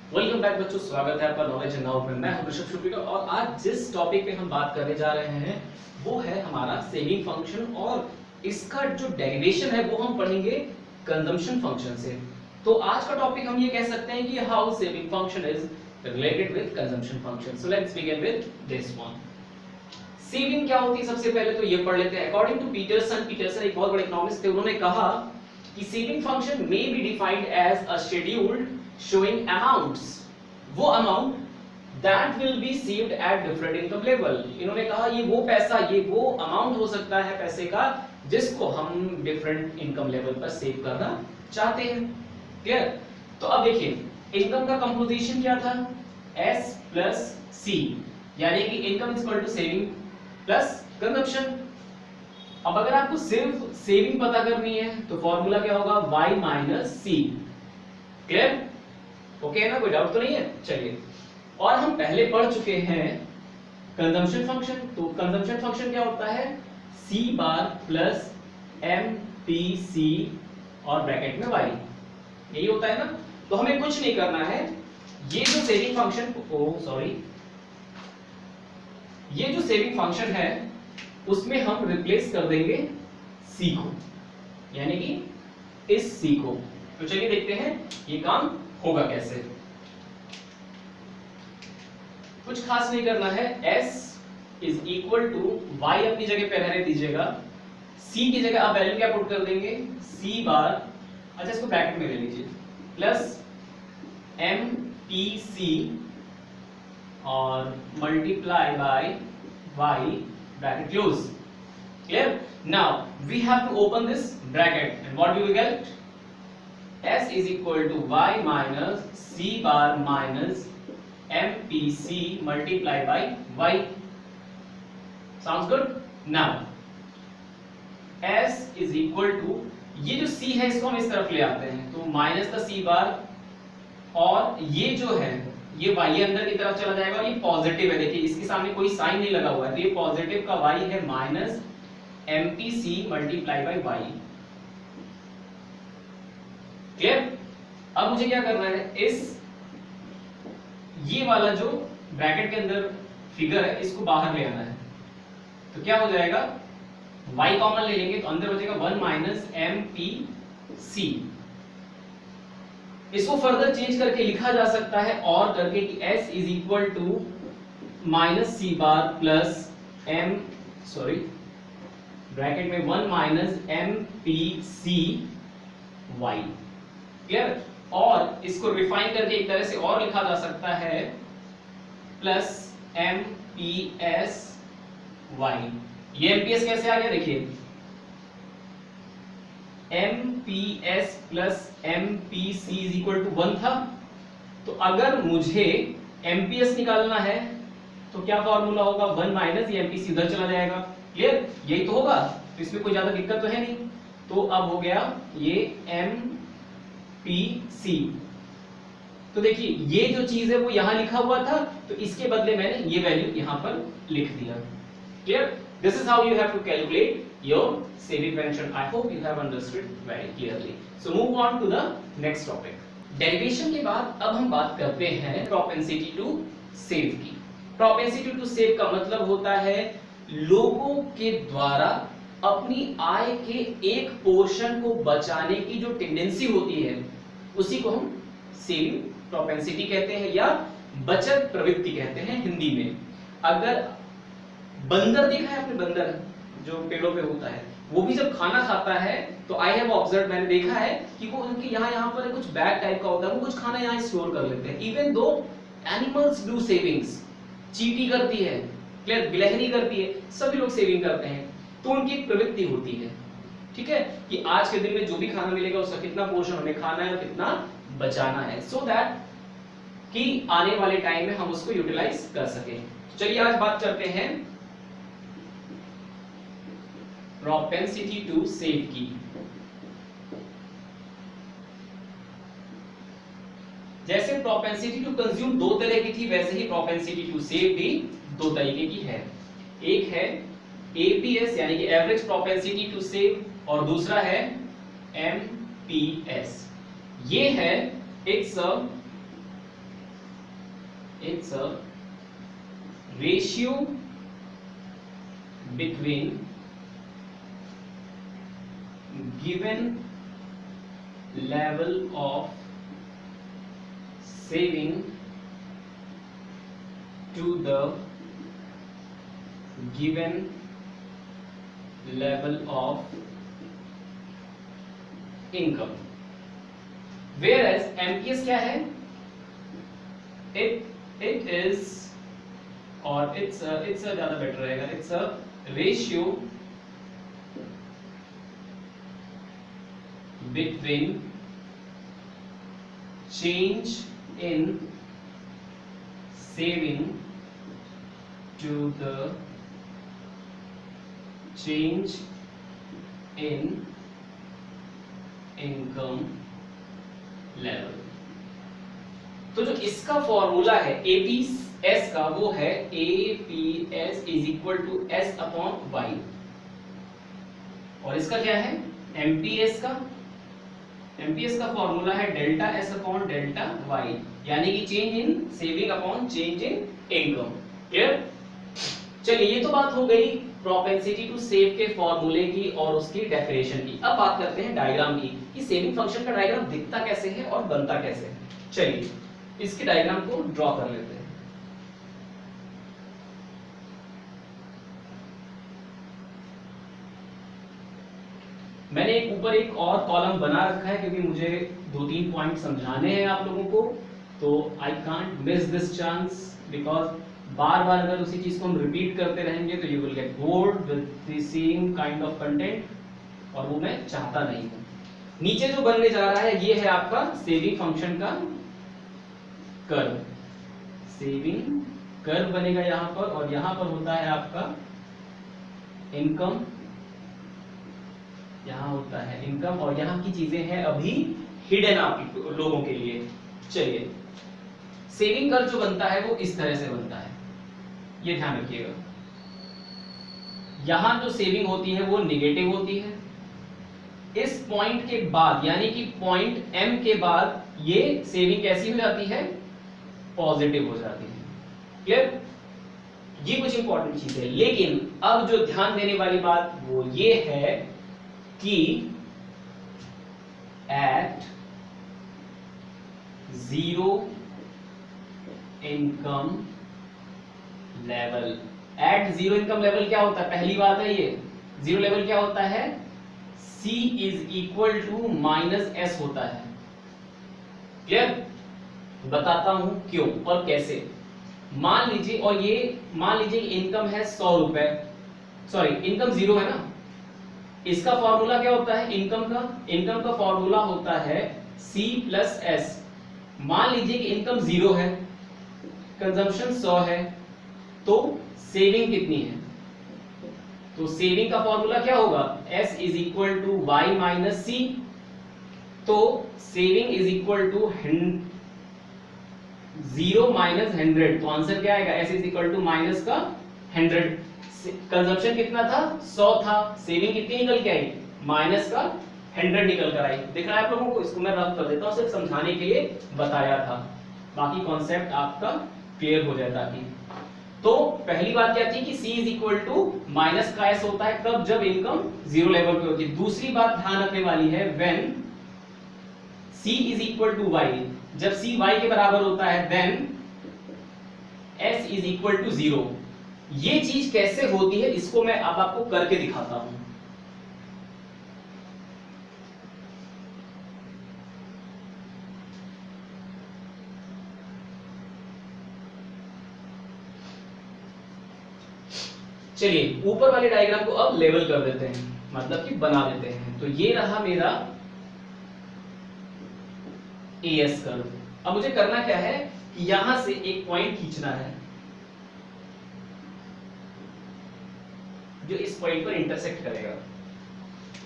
Welcome back बच्चों, स्वागत है आपका नॉलेज एंड नाउ में। मैं हूं ऋषभ शुक्ला और आज जिस टॉपिक पे हम बात करने जा रहे हैं वो है हमारा सेविंग फंक्शन और इसका जो डेरिवेशन है वो हम पढ़ेंगे कंजम्पशन फंक्शन से। तो आज का टॉपिक हम ये कह सकते हैं कि how saving function is related with consumption function. So let's begin with this one. Saving क्या होती है सबसे पहले तो ये पढ़ लेते हैं। अकॉर्डिंग टू पीटरसन एक बहुत बड़े इकोनॉमिस्ट थे, उन्होंने कहा कि saving function may be defined as a scheduled showing amounts, वो amount that will be saved at different income level। इन्होंने कहा ये वो पैसा, ये वो अमाउंट हो सकता है पैसे का जिसको हम डिफरेंट इनकम लेवल पर सेव करना चाहते हैं। क्लियर? तो अब देखिए इनकम का कंपोजिशन क्या था, S प्लस C, यानी कि income is equal to saving plus consumption. अब अगर आपको सिर्फ सेविंग पता करनी है तो फॉर्मूला क्या होगा, Y minus C। Clear? Okay है ना, कोई डाउट तो नहीं है? चलिए, और हम पहले पढ़ चुके हैं कंजम्पशन फंक्शन। तो कंजम्पशन फंक्शन क्या होता है, C बार प्लस MPC और ब्रैकेट में Y, यही होता है ना। तो हमें कुछ नहीं करना है, ये जो सेविंग फंक्शन ये जो सेविंग फंक्शन है उसमें हम रिप्लेस कर देंगे C को, यानी कि इस C को। तो चलिए देखते हैं ये काम होगा कैसे। कुछ खास नहीं करना है, S is equal to Y अपनी जगह पे रहने दीजिएगा, C की जगह आप वैल्यू क्या पुट कर देंगे, C बार, अच्छा इसको ब्रैकेट में ले लीजिए, प्लस MPC और multiply by Y bracket close. Clear? Now we have to open this bracket and what we will get, S is equal to Y minus C bar minus MPC multiplied by Y. Sounds good? Now S is equal to, ये जो C है इसको हम इस तरफ ले आते हैं तो माइनस का C बार, और ये जो है ये Y अंदर की तरफ चला जाएगा और ये पॉजिटिव है, देखिए इसके सामने कोई साइन नहीं लगा हुआ है तो ये पॉजिटिव का Y है minus MPC multiply by Y। Clear? अब मुझे क्या करना है, इस ये वाला जो ब्रैकेट के अंदर फिगर है इसको बाहर ले आना है। तो क्या हो जाएगा, y कॉमन ले लेंगे तो अंदर बचेगा 1 माइनस MPC। इसको फर्दर चेंज करके लिखा जा सकता है और करके कि S is equal to minus C bar plus bracket में 1 माइनस MPC Y। क्लियर? और इसको रिफाइन करके एक तरह से और लिखा जा सकता है प्लस MPS Y। ये MPS कैसे आ गया, देखिए MPS plus MPC is equal to 1 था, तो अगर मुझे MPS निकालना है तो क्या फॉर्मूला होगा, 1 माइनस ये MPC इधर चला जाएगा। क्लियर? यही तो होगा, तो इसमें कोई ज्यादा दिक्कत तो है नहीं। तो अब हो गया ये MPC। तो देखिए ये जो चीज है वो यहां लिखा हुआ था तो इसके बदले मैंने ये वैल्यू यहां पर लिख दिया। Clear? This is how you have to calculate your saving function. I hope you have understood very clearly. So move on to the next topic. Derivation के बाद अब हम बात करते हैं प्रोपेंसिटी टू सेव की। प्रोपेंसिटी टू सेव का मतलब होता है लोगों के द्वारा अपनी आय के एक पोर्शन को बचाने की जो टेंडेंसी होती है उसी को हम सेविंग प्रोपेंसिटी कहते हैं या बचत प्रवृत्ति कहते हैं हिंदी में। अगर बंदर देखा है आपने, बंदर जो पेड़ों पे होता है, वो भी जब खाना खाता है तो आई हैव ऑब्जर्व, मैंने देखा है कि वो उनके यहाँ पर कुछ बैग टाइप का होता है, वो कुछ खाना यहाँ स्टोर कर लेते हैं। Even though animals do savings, चींटी करती है, क्लियर, गिलहरी करती है, सभी लोग सेविंग करते हैं, तो उनकी एक प्रवृत्ति होती है, ठीक है, कि आज के दिन में जो भी खाना मिलेगा उसका कितना पोर्शन हमें खाना है और कितना बचाना है, सो दैट कि आने वाले टाइम में हम उसको यूटिलाइज कर सकें। चलिए आज बात करते हैं प्रोपेंसिटी टू सेव की। जैसे प्रोपेंसिटी टू कंज्यूम दो तरह की थी, वैसे ही प्रोपेंसिटी टू सेव भी दो तरीके की है। एक है APS यानी कि एवरेज प्रोपेंसिटी टू सेव और दूसरा है MPS। ये है it's it's a ratio between given level of saving to the given level of income. Whereas MPS क्या है? It is, और it's ज्यादा बेटर रहेगा, it's a ratio between change in saving to the change in income level. तो जो इसका formula है APS का, वो है APS is equal to S upon Y, और इसका क्या है MPS का फॉर्मूला है delta S upon delta Y, यानी कि change in saving upon change in income. Clear? चलिए, ये तो बात हो गई प्रोपेंसिटी टू सेव के फॉर्मूले की और उसकी डेफिनेशन की। अब बात करते हैं डायग्राम की कि सेविंग फंक्शन का डायग्राम दिखता कैसे है और बनता कैसे है। चलिए इसके डायग्राम को ड्रॉ कर लेते हैं। मैंने ऊपर एक और कॉलम बना रखा है क्योंकि मुझे 2-3 पॉइंट समझाने हैं आप लोगों को, तो I can't miss this chance, because बार बार अगर उसी चीज को हम रिपीट करते रहेंगे तो you will get bored with the same kind of content, और वो मैं चाहता नहीं हूं। नीचे जो बनने जा रहा है ये है आपका सेविंग फंक्शन का कर्व। सेविंग कर्व बनेगा यहां पर, और यहां पर होता है आपका इनकम, यहां होता है इनकम, और यहां की चीजें हैं अभी हिडन आप लोगों के लिए। चलिए, सेविंग कर्व जो बनता है वो इस तरह से बनता है, ये ध्यान रखिएगा। यहां जो सेविंग होती है वो निगेटिव होती है। इस पॉइंट के बाद, यानी कि पॉइंट M के बाद, ये सेविंग कैसी हो जाती है? पॉजिटिव हो जाती है। क्लियर? ये कुछ इंपॉर्टेंट चीज है। लेकिन अब जो ध्यान देने वाली बात वो ये है कि at zero income level, at zero income level क्या होता है? पहली बात है ये जीरो लेवल क्या होता है? C is equal to minus S होता है। क्लियर? बताता हूं क्यों और कैसे। मान लीजिए, और ये मान लीजिए इनकम है 100 रुपए, सॉरी इनकम जीरो है ना, इसका फॉर्मूला क्या होता है? इनकम का फॉर्मूला होता है C प्लस S। मान लीजिए कि इनकम जीरो है, कंजम्पशन 100 है, तो सेविंग कितनी है? तो सेविंग का फॉर्मूला क्या होगा? S is equal to Y minus C। तो saving is equal to 0 minus 100, तो आंसर क्या आएगा? S is equal to minus का 100। कंजम्पशन कितना था? 100 था। सेविंग कितनी निकल के आई? माइनस का 100 निकल कर आई। दिख रहा है आप लोगों को? इसको मैं रफ कर देता हूं, सिर्फ समझाने के लिए बताया था, बाकी कॉन्सेप्ट आपका क्लियर हो जाए ताकि। तो पहली बात क्या थी कि C is equal to minus का S होता है, कब? जब इनकम जीरो लेवल पे होती है। दूसरी बात ध्यान रखने वाली है, when C is equal to Y, जब C Y के बराबर होता है, then S is equal to 0। ये चीज कैसे होती है इसको मैं अब आपको करके दिखाता हूं। चलिए ऊपर वाले डायग्राम को अब लेवल कर देते हैं, मतलब कि बना देते हैं। तो ये रहा मेरा AS कर्व। अब मुझे करना क्या है कि यहां से एक पॉइंट खींचना है जो इस पॉइंट पर इंटरसेक्ट करेगा,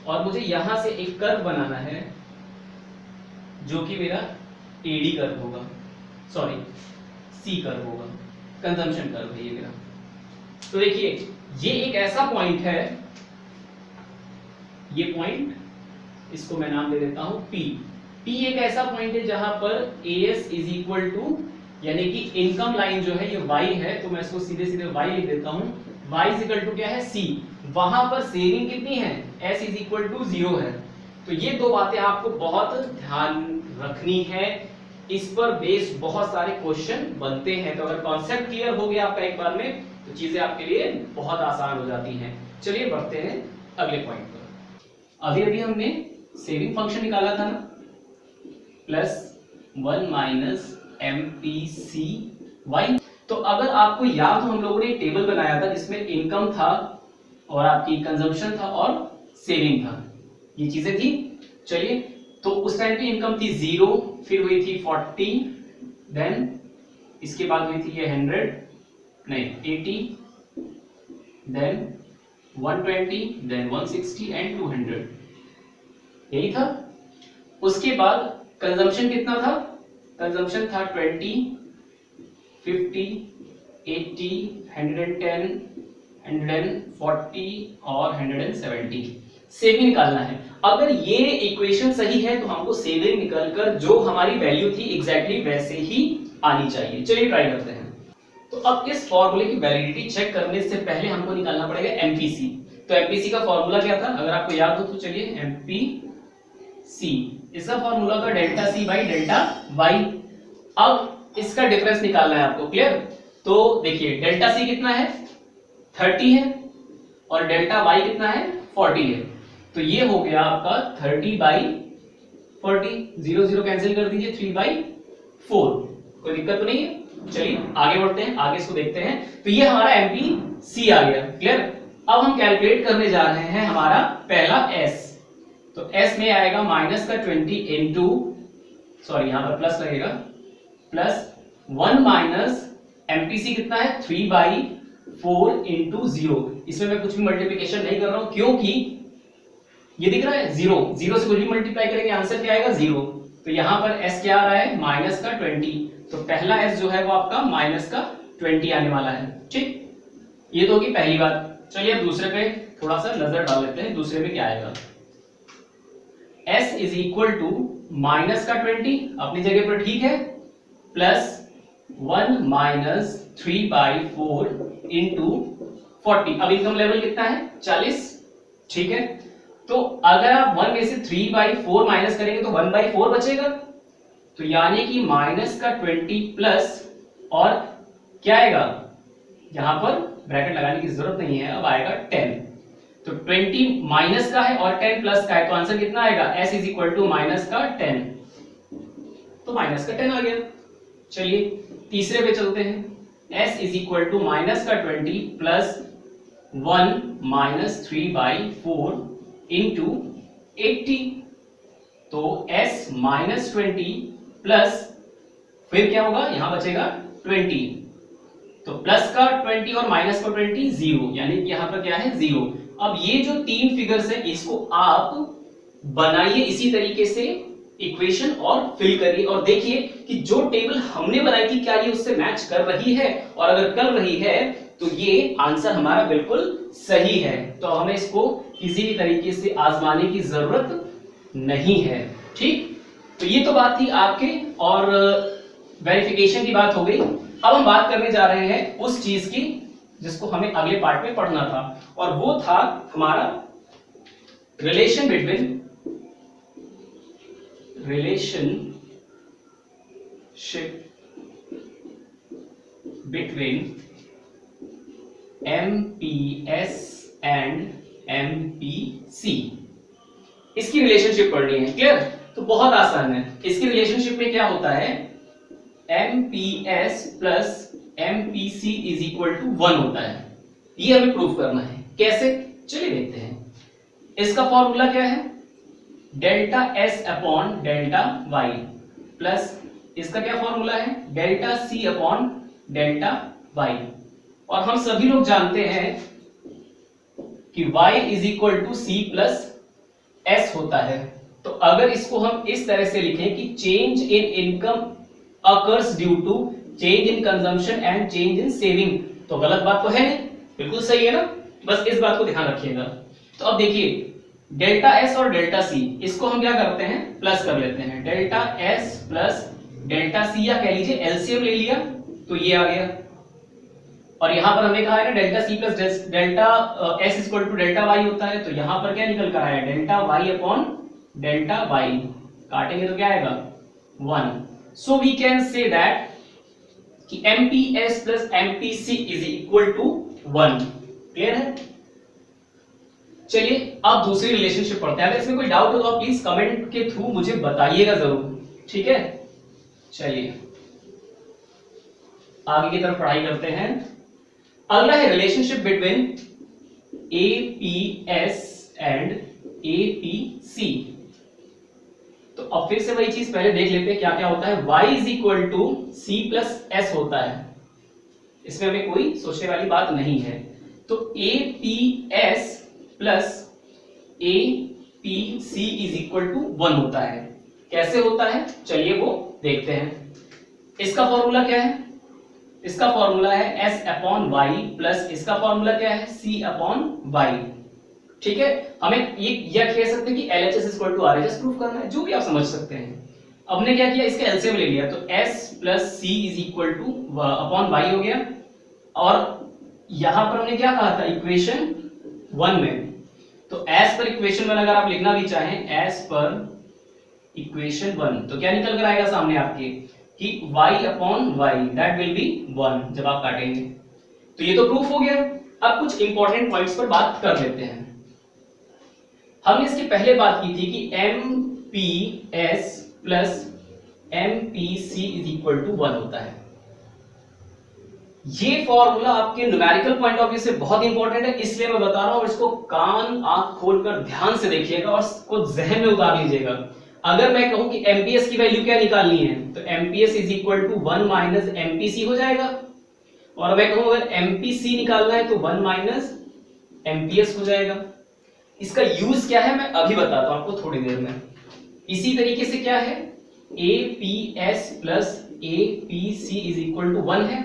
और मुझे यहां से एक कर्व बनाना है जो कि मेरा AD कर्व होगा, सॉरी C कर्व होगा, कंजम्पशन कर्व है ये मेरा। तो देखिए ये एक ऐसा पॉइंट है, ये पॉइंट, इसको मैं नाम दे देता हूं P। P एक ऐसा पॉइंट है जहां पर AS इज इक्वल टू यानी कि इनकम लाइन जो है ये y है, तो मैं इसको सीधे सीधे y लिख देता हूं। y इज इक्वल टू क्या है c, वहां पर सेविंग कितनी है s इज इक्वल टू 0 है। तो ये दो बातें आपको बहुत ध्यान रखनी है, इस पर बेस्ड बहुत सारे क्वेश्चन बनते हैं। तो अगर कॉन्सेप्ट क्लियर हो गया आपका एक बार में तो चीजें आपके लिए बहुत आसान हो जाती हैं। चलिए बढ़ते हैं अगले पॉइंट पर। अभी अभी हमने सेविंग फंक्शन निकाला था ना, प्लस 1 माइनस MPC y। तो अगर आपको याद हो हम लोगों ने टेबल बनाया था जिसमें इनकम था और आपकी कंजम्पशन था और सेविंग था, ये चीजें थी। चलिए, तो उस टाइम पे इनकम थी 0, फिर हुई थी 40, देन इसके बाद हुई थी ये 80, देन 120, देन 160 एंड 200, यही था। उसके बाद कंजम्पशन कितना था, कंजम्पशन था 20, 50, 80, 110, 140 और 170। सेविंग निकालना है। अगर ये इक्वेशन सही है तो हमको सेविंग निकलकर जो हमारी वैल्यू थी एग्जैक्टली वैसे ही आनी चाहिए। चलिए ट्राई करते हैं। तो अब इस फॉर्मूले की वैलिडिटी चेक करने से पहले हमको निकालना पड़ेगा MPC। तो MPC का फॉर्मूला क्या था, अगर आपको याद हो तो चलिए MPC, इसका फॉर्मूला था delta C by delta Y। अब इसका डिफरेंस निकालना है आपको, क्लियर। तो देखिए डेल्टा C कितना है 30 है और डेल्टा Y कितना है 40 है। तो ये हो गया आपका 30 बाई 40, 0 0 कैंसिल कर दीजिए, 3 बाई 4, कोई दिक्कत तो नहीं है। चलिए आगे बढ़ते हैं, आगे इसको देखते हैं। तो ये हमारा MPC आ गया, क्लियर। अब हम कैलकुलेट करने जा रहे हैं हमारा पहला S। तो S में आएगा माइनस का 20 इंटू, सॉरी यहां पर प्लस लगेगा, प्लस 1 माइनस MPC कितना है 3 बाई 4 इंटू 0। इसमें मैं कुछ भी मल्टीप्लिकेशन नहीं कर रहा हूं क्योंकि ये दिख रहा है 0, 0 से कुछ भी मल्टीप्लाई करेंगे आंसर क्या आएगा 0। तो यहां पर S क्या आ रहा है माइनस का 20, तो पहला S जो है वो आपका माइनस का 20 आने वाला है, ठीक। ये तो होगी पहली बात। चलिए अब दूसरे पे थोड़ा सा नजर डाल लेते हैं, दूसरे में क्या आएगा। S is equal to minus का 20 अपनी जगह पर ठीक है, प्लस 1 माइनस 3 बाई 4 इंटू 40। अब इनकम लेवल कितना है 40, ठीक है। तो अगर आप 1 में से 3 बाई 4 माइनस करेंगे तो 1 बाई 4 बचेगा। तो यानी कि माइनस का 20 प्लस और क्या आएगा, यहां पर ब्रैकेट लगाने की जरूरत नहीं है, अब आएगा 10। तो 20 माइनस का है और 10 प्लस का है, तो आंसर कितना आएगा S is equal to minus का 10। तो माइनस का 10 आ गया। चलिए तीसरे पे चलते हैं। S is equal to minus का 20 प्लस 1 माइनस 3 बाई 4 इंटू 80। तो S माइनस 20 प्लस फिर क्या होगा, यहां बचेगा 20। तो प्लस का 20 और माइनस का 20 0, यानी कि यहां पर क्या है 0। अब ये जो तीन फिगर्स है इसको आप बनाइए इसी तरीके से इक्वेशन और फिल करिए और देखिए कि जो टेबल हमने बनाई थी क्या ये उससे मैच कर रही है, और अगर कर रही है तो ये आंसर हमारा बिल्कुल सही है। तो हमें इसको किसी भी तरीके से आजमाने की जरूरत नहीं है, ठीक। तो ये तो बात थी आपके और वेरिफिकेशन की बात हो गई। अब हम बात करने जा रहे हैं उस चीज की जिसको हमें अगले पार्ट में पढ़ना था, और वो था हमारा relationship between MPS and MPC। इसकी रिलेशनशिप पढ़नी है, क्लियर। तो बहुत आसान है। इसकी रिलेशनशिप में क्या होता है, MPS plus MPC is equal to 1 होता है। ये हमें प्रूफ करना है, कैसे, चलिए देखते हैं। इसका फॉर्मूला क्या है, delta S upon delta Y plus इसका क्या फॉर्मूला है, delta C upon delta Y। और हम सभी लोग जानते हैं कि Y is equal to C plus S होता है। तो अगर इसको हम इस तरह से लिखें कि change in income occurs due to change in consumption and change in saving, तो गलत बात तो है नहीं, बिल्कुल सही है ना। बस इस बात को ध्यान रखिएगा। तो अब देखिए डेल्टा S और डेल्टा C, इसको हम क्या करते हैं, प्लस कर लेते हैं। Delta S plus delta C या कह लीजिए एलसीएम ले लिया तो ये आ गया, और यहां पर हमने कहा है ना delta C plus delta S equal to delta Y होता है, तो यहां पर क्या निकल कर आया delta Y upon delta Y, काटेंगे तो क्या आएगा 1। So we can say that कि MPS plus MPC is equal to 1। Clear है? चलिए अब दूसरी रिलेशनशिप पढ़ते हैं। अगर इसमें कोई डाउट हो तो आप प्लीज कमेंट के थ्रू मुझे बताइएगा जरूर, ठीक है? चलिए आगे की तरफ पढ़ाई करते हैं। अगला है relationship between APS and APC. तो अब फिर से वही चीज पहले देख लेते हैं क्या क्या होता है। y is equal to C plus S होता है, इसमें हमें कोई सोचने वाली बात नहीं है। तो APS plus APC is equal to 1 होता है। कैसे होता है चलिए वो देखते हैं। इसका फॉर्मूला क्या है? इसका फॉर्मूला है s अपॉन वाई प्लस इसका फॉर्मूला क्या है c अपॉन वाई। ठीक है, हमें ये कह सकते हैं कि LHS equal to RHS proof करना है, जो भी आप समझ सकते हैं। हमने क्या किया, इसका एलसीएम ले लिया, तो s plus C is equal to upon Y हो गया। और यहां पर हमने क्या कहा था इक्वेशन 1 में, तो एस पर इक्वेशन 1 अगर आप लिखना भी चाहें एस पर इक्वेशन 1 तो क्या निकल कर आएगा सामने आपके कि y upon Y that will be 1 जब आप काटेंगे। तो ये तो प्रूफ हो गया। अब कुछ इंपॉर्टेंट पॉइंट्स पर बात कर लेते हैं। हमने इसके पहले बात की थी कि MPS plus MPC is equal to 1 होता है। ये फॉर्मूला आपके न्यूमेरिकल पॉइंट ऑफ व्यू से बहुत इंपॉर्टेंट है, इसलिए मैं बता रहा हूं। इसको कान आंख खोलकर ध्यान से देखिएगा और इसको जहन में उतार लीजिएगा। अगर मैं कहूं कि एमपीएस की वैल्यू क्या निकालनी है, तो MPS is equal to 1 minus MPC हो जाएगा। और मैं कहूं अगर एमपीसी निकालना है तो 1 माइनस एमपीएस हो जाएगा। इसका यूज क्या है मैं अभी बताता हूं आपको थोड़ी देर में। इसी तरीके से क्या है, APS plus APC is equal to 1 है।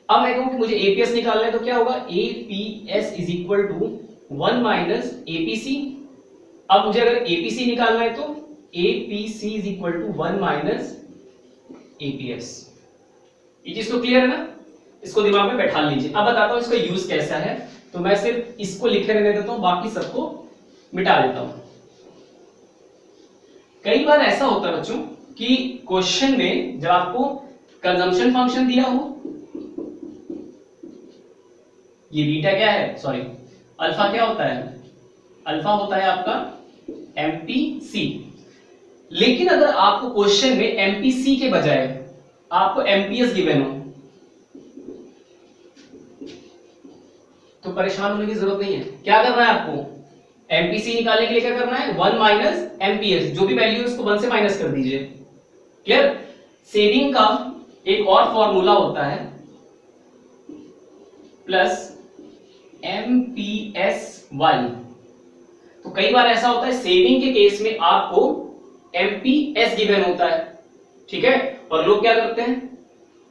अब मैं कहूं कि मुझे एपीएस निकालना है तो क्या होगा, APS is equal to 1 minus APC. अब मुझे अगर एपीसी निकालना है तो APC is equal to 1 minus APS. ये चीज तो क्लियर है ना? इसको दिमाग में बैठा लीजिए। अब बताता हूं इसका यूज कैसा है। तो मैं सिर्फ इसको लिखे रहने देता हूं, बाकी सबको मिटा देता हूं। कई बार ऐसा होता है बच्चों कि क्वेश्चन में जब आपको कंजम्पशन फंक्शन दिया हो, ये बीटा क्या है, सॉरी अल्फा क्या होता है, अल्फा होता है आपका एमपीसी। लेकिन अगर आपको क्वेश्चन में एमपीसी के बजाय आपको एमपीएस गिवन हो तो परेशान होने की जरूरत नहीं है। क्या करना है आपको, एमपीसी निकालने के लिए क्या करना है, 1 माइनस एमपीएस, जो भी वैल्यू है उसको 1 से माइनस कर दीजिए। क्लियर? सेविंग का एक और फॉर्मूला होता है प्लस एमपीएस वाई। तो कई बार ऐसा होता है सेविंग के केस में आपको एमपीएस गिवन होता है, ठीक है, और लोग क्या करते हैं,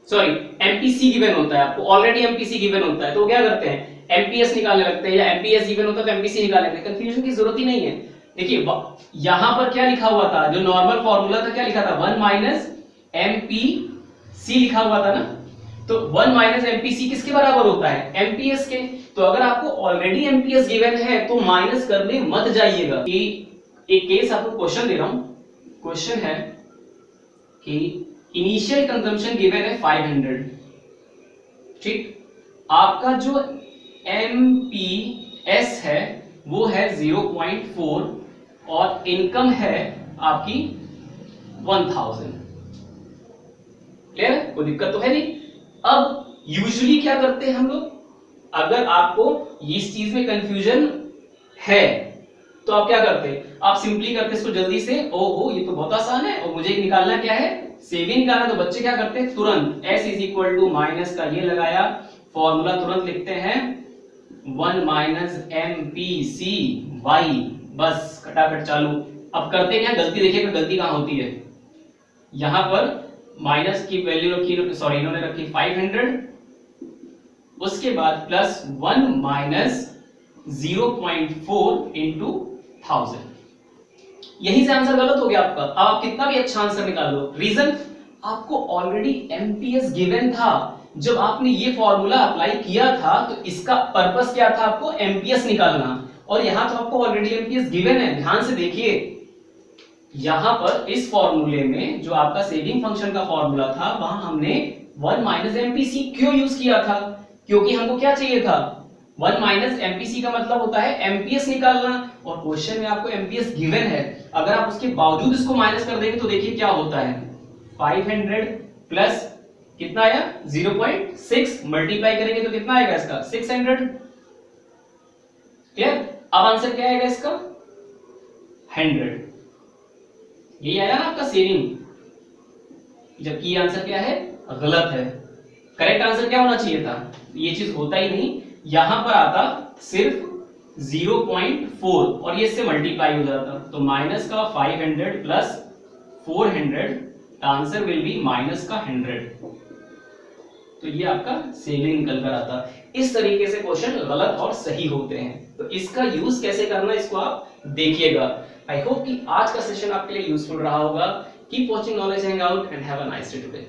सॉरी एमपीसी गिवन होता है, आपको ऑलरेडी एमपीसी गिवन होता है, तो क्या करते हैं एमपीएस निकालने लगते हैं, या एमपीएस गिवन होता है तो एमपीसी निकालने लगते हैं। कंफ्यूजन की जरूरत ही नहीं है। देखिए यहां पर क्या लिखा हुआ था, जो नॉर्मल फॉर्मूला था क्या लिखा था, 1 माइनस एमपीसी लिखा हुआ था ना। तो 1 माइनस एमपीसी किसके बराबर होता है, एमपीएस के। तो अगर आपको ऑलरेडी एमपीएस गिवन है तो माइनस करने मत जाइएगा। एक केस आपको क्वेश्चन दे रहा हूं, क्वेश्चन है कि इनिशियल कंजम्पशन गिवन है 500, ठीक, आपका जो एमपीएस है वो है 0.4 और इनकम है आपकी 1000। क्लियर? कोई दिक्कत तो है नहीं। अब यूजुअली क्या करते हैं हम लोग, अगर आपको इस चीज में कंफ्यूजन है तो आप क्या करते हैं, आप सिंपली करते इसको जल्दी से, ओहो ये तो बहुत आसान है और मुझे निकालना क्या है, सेविंग निकालना। तो बच्चे क्या करते हैं, तुरंत s is equal to minus का ये लगाया, फॉर्मूला तुरंत लिखते हैं 1 माइनस एमपीसी वाई, बस खटाखट चालू। अब करते क्या, गलती देखिएगा गलती कहां होती है, यहां पर माइनस की वैल्यू रखी, सॉरी इन्होंने रखी 500, उसके बाद प्लस 1 माइनस 0.4 इंटू 1000। यहीं से आंसर गलत हो गया आपका। अब आप कितना भी अच्छा आंसर निकाल लो, रीजन आपको ऑलरेडी एमपीएस गिवन था। जब आपने ये फॉर्मूला अप्लाई किया था तो इसका पर्पस क्या था, आपको एमपीएस निकालना, और यहां तो आपको ऑलरेडी एमपीएस गिवन है। ध्यान से देखिए, यहां पर इस फॉर्मूले में जो आपका सेविंग फंक्शन का फॉर्मूला था वहां हमने 1 माइनस एमपीसी क्यों यूज किया था, क्योंकि हमको क्या चाहिए था, 1 माइनस एमपीसी का मतलब होता है एमपीएस निकालना, और क्वेश्चन में आपको एमपीएस गिवन है। अगर आप उसके बावजूद इसको माइनस कर देंगे तो देखिए क्या होता है, 500 प्लस कितना आया 0.6, मल्टीप्लाई करेंगे तो कितना आएगा इसका 600। क्लियर? अब आंसर क्या आएगा इसका 100। यही आया ना आपका सेविंग, जबकि ये आंसर क्या है, गलत है। करेक्ट आंसर क्या होना चाहिए था, ये चीज होता ही नहीं, यहां पर आता सिर्फ 0.4 और ये इससे मल्टीप्लाई हो जाता, तो माइनस का 500 plus 400, answer will be minus का 100। तो ये आपका सेविंग निकल कर आता। इस तरीके से क्वेश्चन गलत और सही होते हैं, तो इसका यूज कैसे करना इसको आप देखिएगा। आई होप कि आज का सेशन आपके लिए यूजफुल रहा होगा। Keep watching knowledge hang out and have a nice day today.